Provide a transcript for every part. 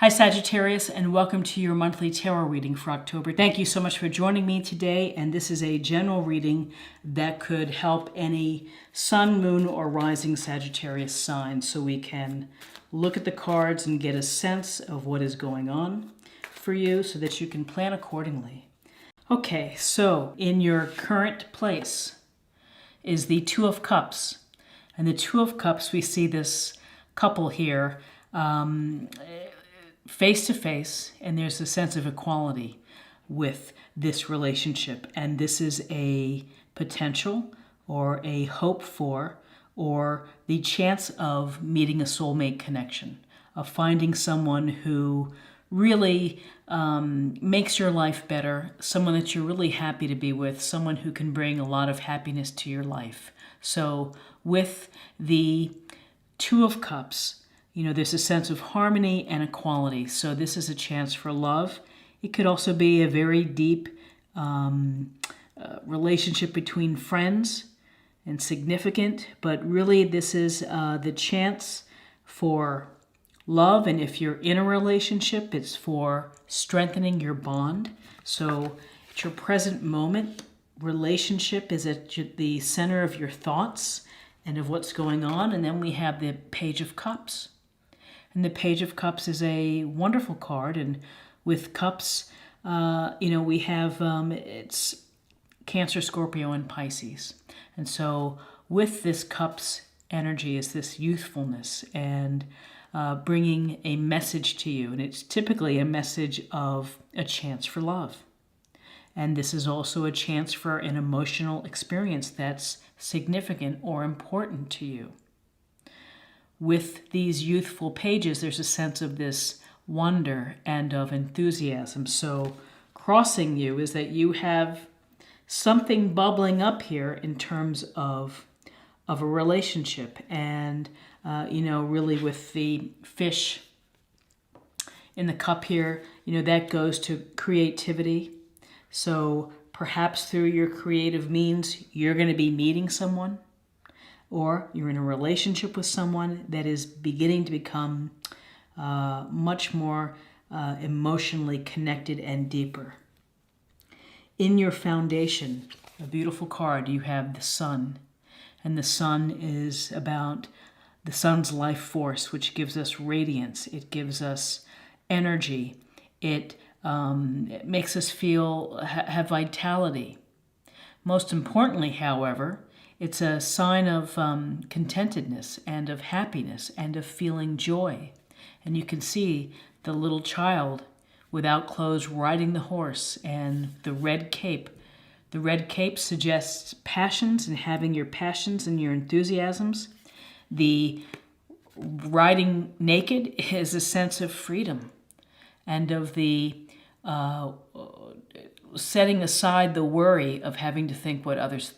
Hi Sagittarius, and welcome to your monthly tarot reading for October. Thank you so much for joining me today, and this is a general reading that could help any sun, moon, or rising Sagittarius sign, so we can look at the cards and get a sense of what is going on for you so that you can plan accordingly. Okay, so in your current place is the Two of Cups, and the Two of Cups, we see this couple here face to face, and there's a sense of equality with this relationship. And this is a potential or a hope for or the chance of meeting a soulmate connection, of finding someone who really makes your life better, someone that you're really happy to be with, someone who can bring a lot of happiness to your life. So with the Two of Cups, you know, there's a sense of harmony and equality. So this is a chance for love. It could also be a very deep relationship between friends and significant. But really, this is the chance for love. And if you're in a relationship, it's for strengthening your bond. So at your present moment, relationship is at the center of your thoughts and of what's going on. And then we have the Page of Cups. And the Page of Cups is a wonderful card. And with cups, we have, it's Cancer, Scorpio, and Pisces. And so with this cups energy is this youthfulness and bringing a message to you. And it's typically a message of a chance for love. And this is also a chance for an emotional experience that's significant or important to you. With these youthful pages, there's a sense of this wonder and of enthusiasm. So crossing you is that you have something bubbling up here in terms of a relationship. And, really with the fish in the cup here, that goes to creativity. So perhaps through your creative means, you're going to be meeting someone, or you're in a relationship with someone that is beginning to become much more emotionally connected and deeper. In your foundation, a beautiful card, you have the Sun. And the Sun is about the Sun's life force, which gives us radiance. It gives us energy. It makes us have vitality. Most importantly, however, it's a sign of contentedness and of happiness and of feeling joy. And you can see the little child without clothes riding the horse and the red cape. The red cape suggests passions and having your passions and your enthusiasms. The riding naked is a sense of freedom and of the setting aside the worry of having to think what others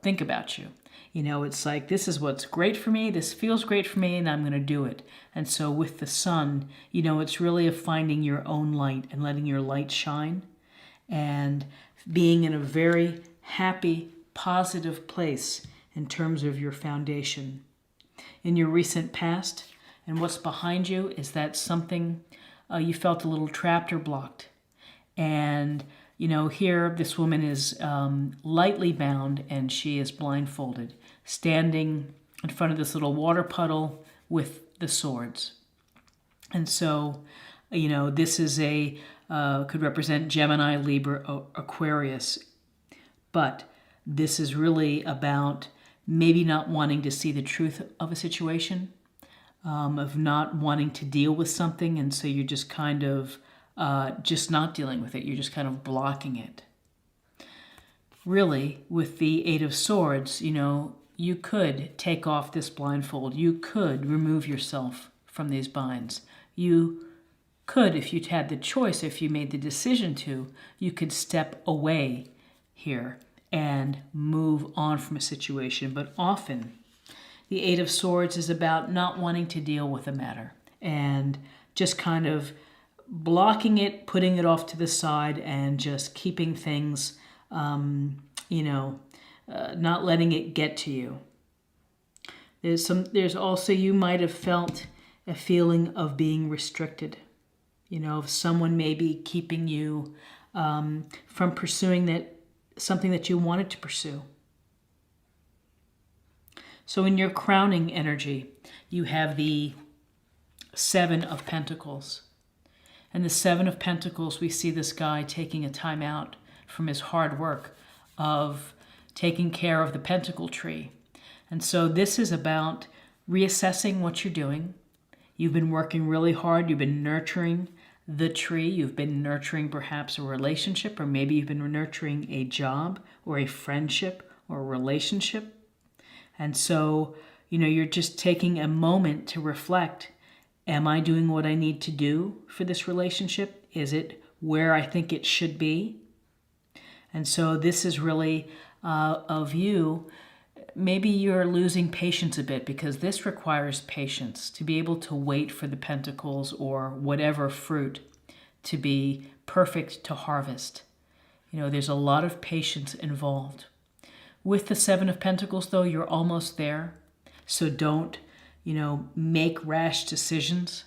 think about you. It's like, this is what's great for me, this feels great for me, and I'm going to do it. And so with the Sun, it's really of finding your own light and letting your light shine and being in a very happy, positive place in terms of your foundation. In your recent past and what's behind you is that something you felt a little trapped or blocked. And here this woman is lightly bound and she is blindfolded, standing in front of this little water puddle with the swords. And so, this is could represent Gemini, Libra, Aquarius. But this is really about maybe not wanting to see the truth of a situation, of not wanting to deal with something. And so you're just kind of just not dealing with it. You're just kind of blocking it. Really, with the Eight of Swords, you could take off this blindfold. You could remove yourself from these binds. You could, if you'd had the choice, if you made the decision to, you could step away here and move on from a situation. But often, the Eight of Swords is about not wanting to deal with a matter and just kind of blocking it, putting it off to the side, and just keeping things, not letting it get to you. There's also, you might have felt a feeling of being restricted. If someone may be keeping you from pursuing something that you wanted to pursue. So in your crowning energy, you have the Seven of Pentacles. And the Seven of Pentacles, we see this guy taking a time out from his hard work of taking care of the pentacle tree. And so this is about reassessing what you're doing. You've been working really hard. You've been nurturing the tree. You've been nurturing perhaps a relationship, or maybe you've been nurturing a job or a friendship or a relationship. And so, you're just taking a moment to reflect. Am I doing what I need to do for this relationship? Is it where I think it should be? And so this is really of you. Maybe you're losing patience a bit, because this requires patience to be able to wait for the pentacles or whatever fruit to be perfect to harvest. There's a lot of patience involved. With the Seven of Pentacles, though, you're almost there. So don't, make rash decisions,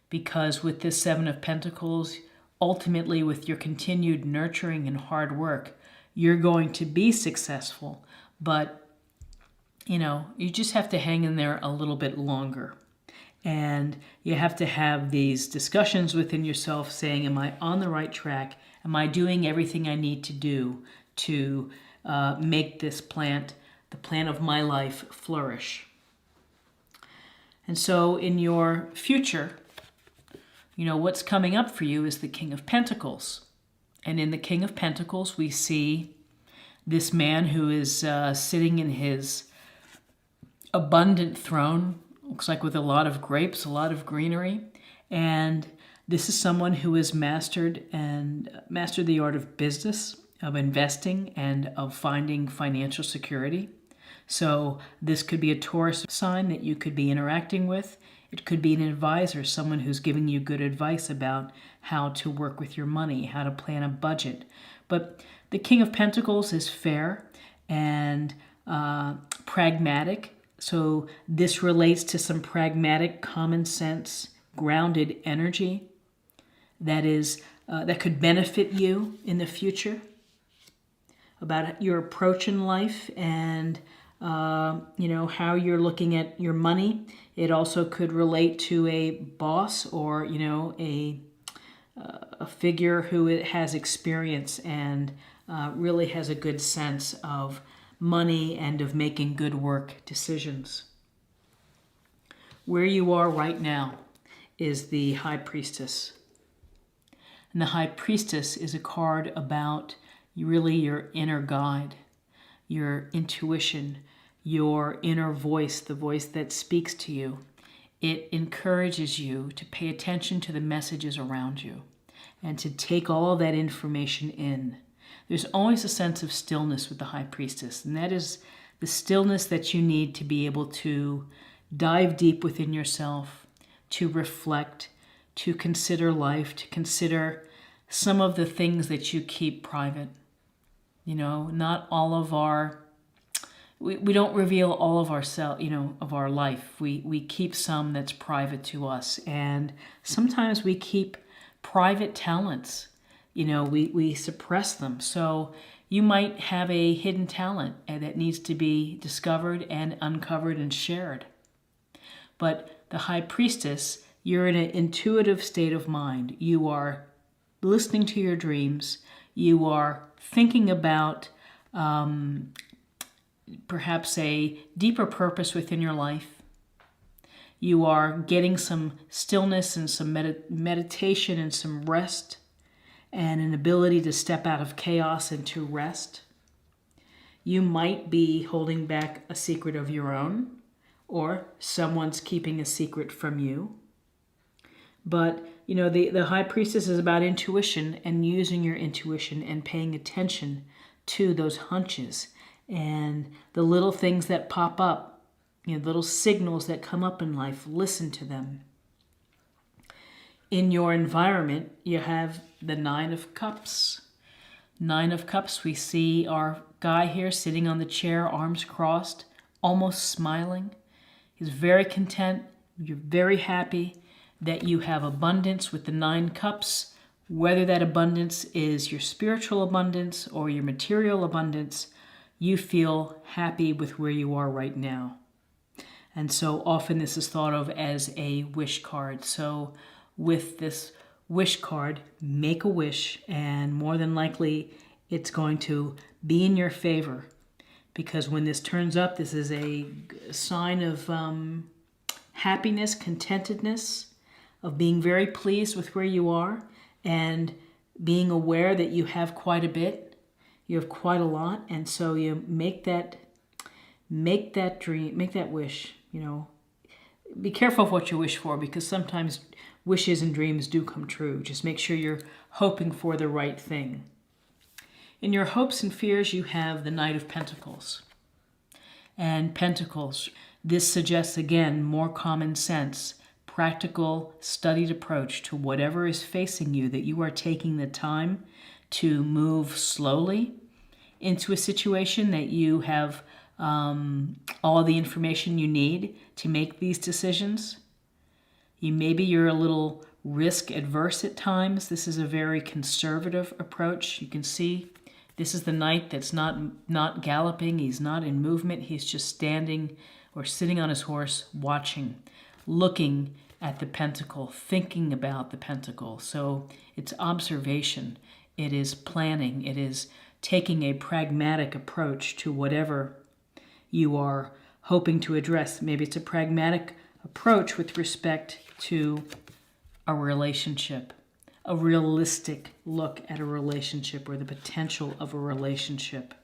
because with this Seven of Pentacles, ultimately with your continued nurturing and hard work, you're going to be successful. But, you just have to hang in there a little bit longer. And you have to have these discussions within yourself saying, am I on the right track? Am I doing everything I need to do to make this plant, the plant of my life, flourish? And so in your future, what's coming up for you is the King of Pentacles. And in the King of Pentacles, we see this man who is sitting in his abundant throne, looks like with a lot of grapes, a lot of greenery. And this is someone who has mastered the art of business, of investing, and of finding financial security. So this could be a Taurus sign that you could be interacting with. It could be an advisor, someone who's giving you good advice about how to work with your money, how to plan a budget. But the King of Pentacles is fair and pragmatic. So this relates to some pragmatic, common sense, grounded energy that could benefit you in the future, about your approach in life and how you're looking at your money. It also could relate to a boss or a figure who has experience and really has a good sense of money and of making good work decisions. Where you are right now is the High Priestess. And the High Priestess is a card about really your inner guide, your intuition, your inner voice, the voice that speaks to you. It encourages you to pay attention to the messages around you and to take all of that information in. There's always a sense of stillness with the High Priestess, and that is the stillness that you need to be able to dive deep within yourself, to reflect, to consider life, to consider some of the things that you keep private. Not all of we don't reveal all of ourselves, of our life. We keep some that's private to us. And sometimes we keep private talents. We suppress them. So you might have a hidden talent that needs to be discovered and uncovered and shared. But the High Priestess, you're in an intuitive state of mind. You are listening to your dreams. You are thinking about perhaps a deeper purpose within your life. You are getting some stillness and some meditation and some rest and an ability to step out of chaos into rest. You might be holding back a secret of your own, or someone's keeping a secret from you. But, the High Priestess is about intuition and using your intuition and paying attention to those hunches and the little things that pop up, little signals that come up in life. Listen to them. In your environment, you have the Nine of Cups. Nine of Cups, we see our guy here sitting on the chair, arms crossed, almost smiling. He's very content. You're very happy. that you have abundance with the 9 cups, whether that abundance is your spiritual abundance or your material abundance. You feel happy with where you are right now. And so often this is thought of as a wish card. So with this wish card, make a wish, and more than likely it's going to be in your favor. Because when this turns up, this is a sign of happiness, contentedness, of being very pleased with where you are, and being aware that you have quite a bit. You have quite a lot, and so you make that dream, make that wish. Be careful of what you wish for, because sometimes wishes and dreams do come true. Just make sure you're hoping for the right thing. In your hopes and fears, you have the Knight of Pentacles. And Pentacles, this suggests, again, more common sense, practical, studied approach to whatever is facing you, that you are taking the time to move slowly into a situation, that you have all the information you need to make these decisions. Maybe you're a little risk adverse at times. This is a very conservative approach. You can see this is the knight that's not galloping. He's not in movement. He's just standing or sitting on his horse, watching, looking at the pentacle, thinking about the pentacle. So it's observation. It is planning. It is taking a pragmatic approach to whatever you are hoping to address. Maybe it's a pragmatic approach with respect to a relationship, a realistic look at a relationship or the potential of a relationship.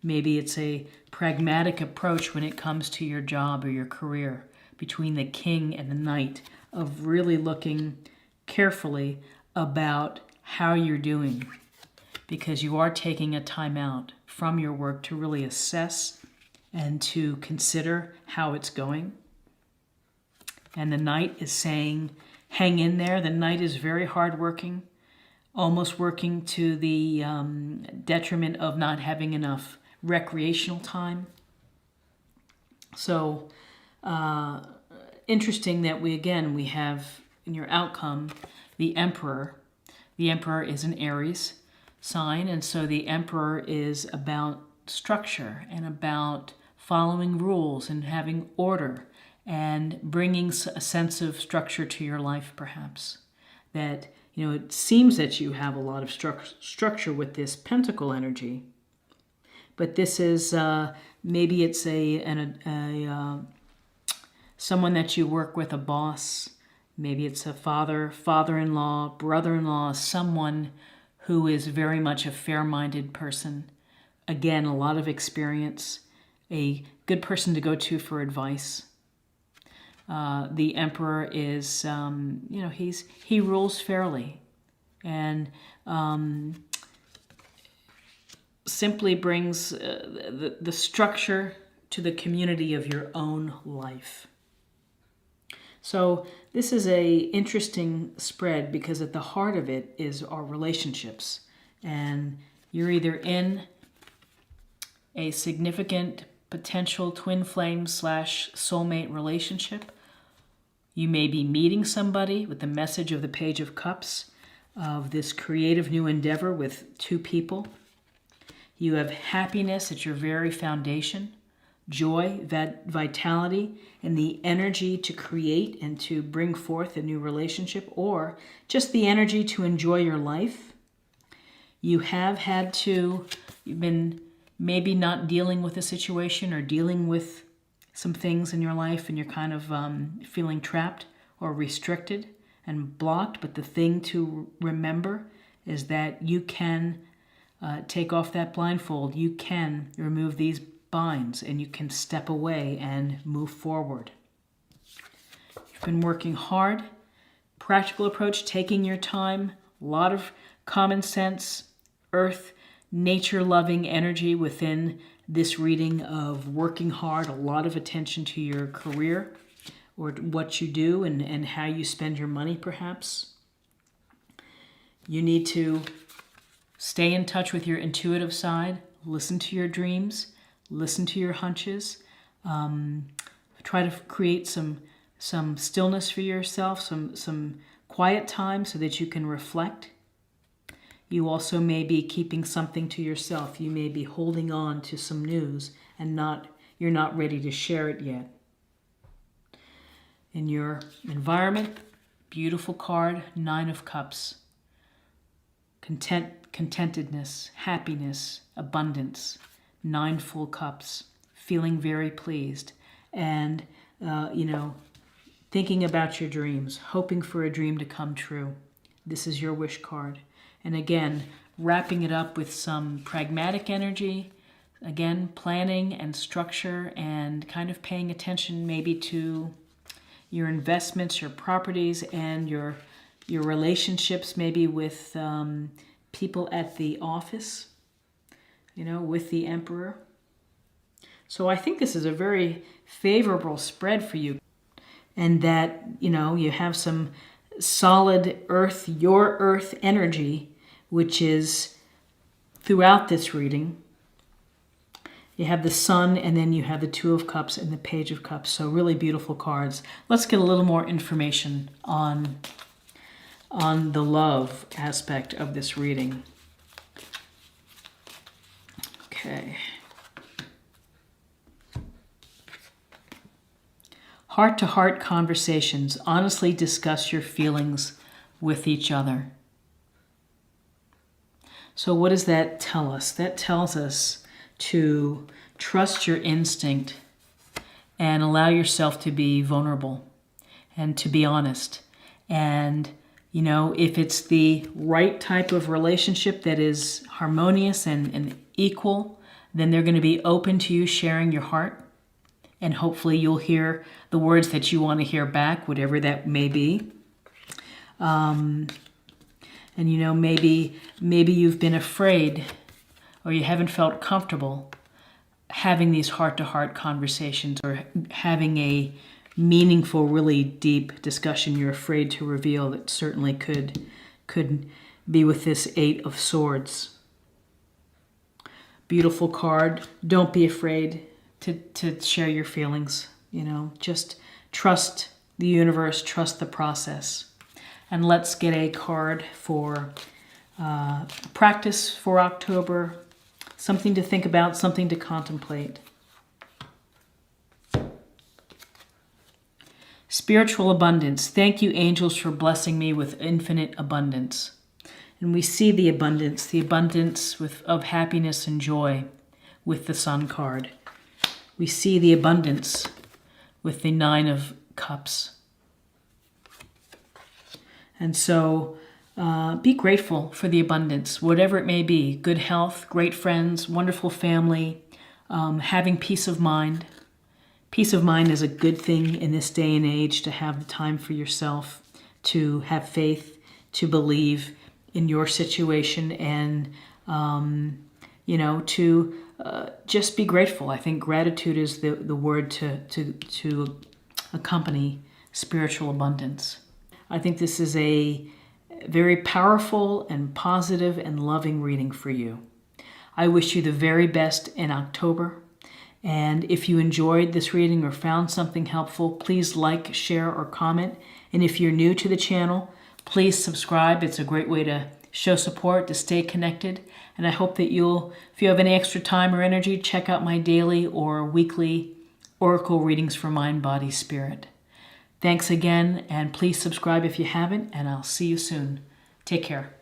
Maybe it's a pragmatic approach when it comes to your job or your career, between the king and the knight, of really looking carefully about how you're doing, because you are taking a time out from your work to really assess and to consider how it's going. And the knight is saying, hang in there. The knight is very hardworking, almost working to the detriment of not having enough recreational time. So interesting that we have in your outcome the Emperor. The Emperor is an Aries sign, and so the Emperor is about structure and about following rules and having order and bringing a sense of structure to your life, perhaps. That, it seems that you have a lot of structure with this pentacle energy, but this is maybe it's someone that you work with, a boss. Maybe it's a father, father-in-law, brother-in-law, someone who is very much a fair-minded person. Again, a lot of experience, a good person to go to for advice. The Emperor is, he rules fairly, and simply brings the structure to the community of your own life. So this is a interesting spread, because at the heart of it is our relationships, and you're either in a significant potential twin flame / soulmate relationship. You may be meeting somebody with the message of the Page of Cups, of this creative new endeavor with 2 people. You have happiness at your very foundation, joy, vitality, and the energy to create and to bring forth a new relationship, or just the energy to enjoy your life. You've been maybe not dealing with a situation or dealing with some things in your life, and you're kind of feeling trapped or restricted and blocked. But the thing to remember is that you can take off that blindfold. You can remove these binds, and you can step away and move forward. You've been working hard, practical approach, taking your time, a lot of common sense, earth, nature-loving energy within this reading of working hard, a lot of attention to your career or what you do and how you spend your money, perhaps. You need to stay in touch with your intuitive side, listen to your dreams, listen to your hunches, try to create some some stillness for yourself, some quiet time so that you can reflect. You also may be keeping something to yourself. You may be holding on to some news and you're not ready to share it yet. In your environment, beautiful card, 9 of Cups. Contentedness, happiness, abundance, 9 full cups, feeling very pleased, and thinking about your dreams, hoping for a dream to come true. This is your wish card. And again, wrapping it up with some pragmatic energy, again, planning and structure, and kind of paying attention maybe to your investments, your properties, and your relationships, maybe with people at the office, with the Emperor. So I think this is a very favorable spread for you, and that, you have some solid earth, your earth energy, which is throughout this reading. You have the Sun, and then you have the 2 of Cups and the Page of Cups. So really beautiful cards. Let's get a little more information on the love aspect of this reading. Okay. Heart-to-heart conversations. Honestly discuss your feelings with each other. So what does that tell us? That tells us to trust your instinct and allow yourself to be vulnerable and to be honest. And, if it's the right type of relationship that is harmonious and equal, then they're going to be open to you sharing your heart. And hopefully you'll hear the words that you want to hear back, whatever that may be. And, maybe you've been afraid or you haven't felt comfortable having these heart-to-heart conversations or having a meaningful, really deep discussion you're afraid to reveal. That certainly could be with this 8 of Swords. Beautiful card. Don't be afraid to share your feelings. Just trust the universe, trust the process. And let's get a card for practice for October. Something to think about, something to contemplate. Spiritual abundance. Thank you, angels, for blessing me with infinite abundance. And we see the abundance of happiness and joy with the Sun card. We see the abundance with the 9 of Cups. And so be grateful for the abundance, whatever it may be. Good health, great friends, wonderful family, having peace of mind. Peace of mind is a good thing in this day and age, to have the time for yourself, to have faith, to believe in your situation, and, to just be grateful. I think gratitude is the word to accompany spiritual abundance. I think this is a very powerful and positive and loving reading for you. I wish you the very best in October. And if you enjoyed this reading or found something helpful, please like, share, or comment. And if you're new to the channel, please subscribe. It's a great way to show support, to stay connected. And I hope that if you have any extra time or energy, check out my daily or weekly oracle readings for mind, body, spirit. Thanks again, and please subscribe if you haven't, and I'll see you soon. Take care.